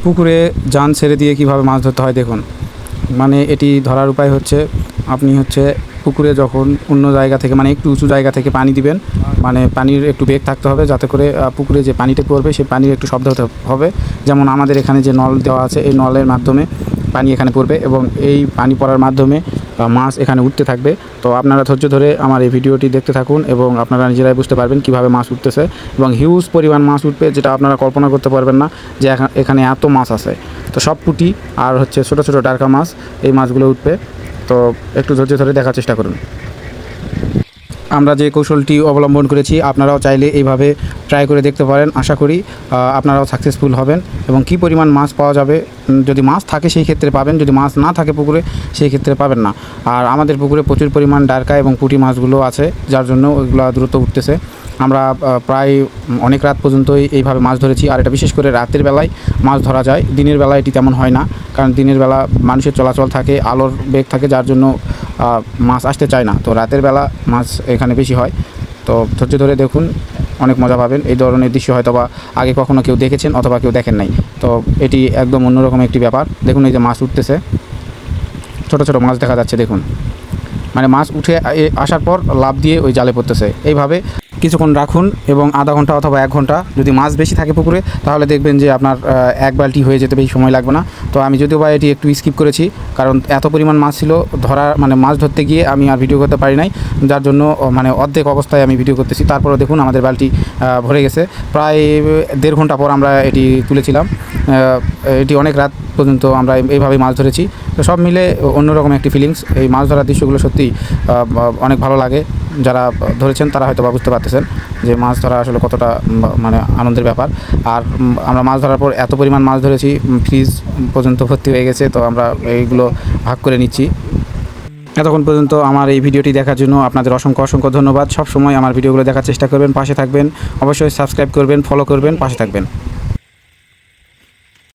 পুকুরে জান ছেড়ে দিয়ে কিভাবে মাছ ধরতে হয় দেখুন। মানে এটি ধরার উপায় হচ্ছে, আপনি হচ্ছে পুকুরে যখন অন্য জায়গা থেকে মানে একটু উঁচু জায়গা থেকে পানি দিবেন, মানে পানির একটু বেগ থাকতে হবে যাতে করে পুকুরে যে পানিটা পড়বে সেই পানির একটু শব্দ হতে হবে। যেমন আমাদের এখানে যে নল দেওয়া আছে, এই নলের মাধ্যমে পানি এখানে পড়বে এবং এই পানি পড়ার মাধ্যমে মাছ এখানে উঠতে থাকবে। তো আপনারা ধৈর্য ধরে আমার এই ভিডিওটি দেখতে থাকুন এবং আপনারা নিজেরাই বুঝতে পারবেন কীভাবে মাছ উঠতেছে এবং হিউজ পরিমাণ মাছ উঠবে, যেটা আপনারা কল্পনা করতে পারবেন না যে এখানে এত মাছ আছে। তো সব পুঁটি আর হচ্ছে ছোটো ছোটো টাটকা মাছ, এই মাছগুলো উঠবে। তো একটু ধৈর্য ধরে দেখার চেষ্টা করুন। আমরা যে কৌশলটি অবলম্বন করেছি আপনারাও চাইলে এইভাবে ট্রাই করে দেখতে পারেন। আশা করি আপনারাও সাকসেসফুল হবেন এবং কী পরিমাণ মাছ পাওয়া যাবে, যদি মাছ থাকে সেই ক্ষেত্রে পাবেন, যদি মাছ না থাকে পুকুরে সেই ক্ষেত্রে পাবেন না। আর আমাদের পুকুরে প্রচুর পরিমাণ ডারকা এবং পুঁটি মাছগুলো আছে, যার জন্য ওইগুলো দ্রুত উঠতেছে। আমরা প্রায় অনেক রাত পর্যন্তই এইভাবে মাছ ধরেছি। আর এটা বিশেষ করে রাতের বেলায় মাছ ধরা যায়, দিনের বেলা এটি তেমন হয় না, কারণ দিনের বেলা মানুষের চলাচল থাকে, আলোর বেগ থাকে, যার জন্য মাছ আসতে চায় না। তো রাতের বেলা মাছ এখানে বেশি হয়। তো ধৈর্য ধরে দেখুন, অনেক মজা পাবেন। এই ধরনের দৃশ্য হয়তো বা আগে কখনো কেউ দেখেছেন অথবা কেউ দেখেন নাই। তো এটি একদম অন্যরকম একটি ব্যাপার। দেখুন এই যে মাছ উঠতেছে, ছোটো ছোটো মাছ দেখা যাচ্ছে দেখুন, মানে মাছ উঠে আসার পর লাফ দিয়ে ওই জালে পড়তেছে। এইভাবে কিছুক্ষণ রাখুন এবং আধা ঘন্টা অথবা 1 ঘন্টা, যদি মাছ বেশি থাকে পুকুরে তাহলে দেখবেন যে আপনার 1 বালতি হয়ে যেতে বেশি সময় লাগবে না। তো আমি যদিও বা এটি একটু স্কিপ করেছি, কারণ এত পরিমাণ মাছ ছিল, মানে মাছ ধরতে গিয়ে আমি আর ভিডিও করতে পারি নাই, যার জন্য মানে অর্ধেক অবস্থায় আমি ভিডিও করতেছি। তারপরে দেখুন আমাদের বালতি ভরে গেছে। প্রায় 1.5 ঘন্টা পর আমরা এটি তুলেছিলাম। এটি অনেক রাত পর্যন্ত আমরা এইভাবেই মাছ ধরেছি। তো সব মিলে অন্যরকম একটি ফিলিংস। এই মাছ ধরার দৃশ্যগুলো সত্যি অনেক ভালো লাগে। যারা ধরেছেন তারা হয়তো বা বুঝতে পারতেছেন যে মাছ ধরা আসলে কতটা মানে আনন্দের ব্যাপার। আর আমরা মাছ ধরার পর এত পরিমাণ মাছ ধরেছি, ফ্রিজ পর্যন্ত ভর্তি হয়ে গেছে। তো আমরা এইগুলো ভাগ করে নিচ্ছি। এতক্ষণ পর্যন্ত আমার এই ভিডিওটি দেখার জন্য আপনাদের অসংখ্য অসংখ্য ধন্যবাদ। সব সময় আমার ভিডিওগুলো দেখার চেষ্টা করবেন, পাশে থাকবেন, অবশ্যই সাবস্ক্রাইব করবেন, ফলো করবেন, পাশে থাকবেন।